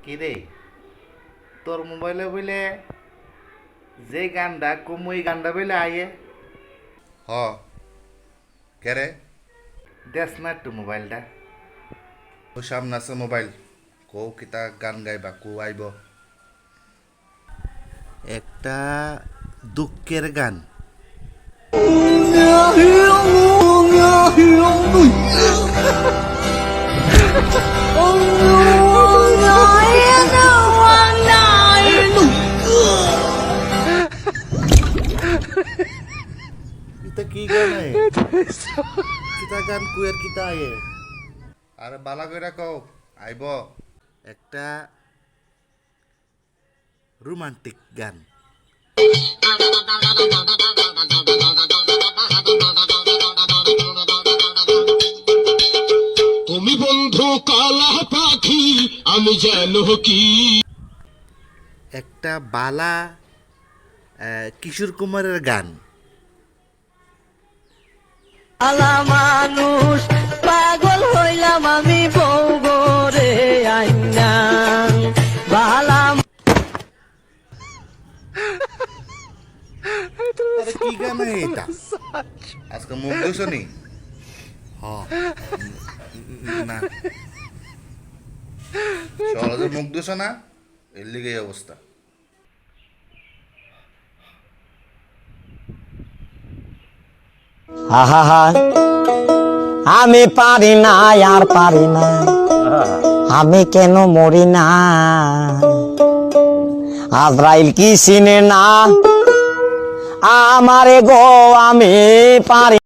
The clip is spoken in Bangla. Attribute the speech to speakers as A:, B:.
A: কি রে তোর মোবাইলে বলে যে গানটা কম ওই গানটা বলে আয়ে
B: হ কেরে
A: দেখ না একটু মোবাইলটা
B: ও সামনে আছে মোবাইল কৌ কিতা গান গাইবা কো আইব
A: একটা দুঃখের গান এটা কি গান কিতা গান কুয়ের কিতা আয়ে
B: আরে বালা কইরা কও আইব
A: একটা রোমান্টিক গান
C: তুমি বন্ধু কালা পাখি আমি যেন কি
A: একটা বালা কিশোর কুমারের গান
D: আলা মানুষ পাগল হইলাম আমি বউ গরে আইনা বালা
A: আরে কি গান এটা
B: আজকে মুখ দিছো নি
A: না
B: সহজে মুখ দিছো না এর লিগে এই অবস্থা
E: আহা আমি পারি না আর পারি না আমি কেন মরি না আজরাইল কি চিনে না আমারে গো আমি পারি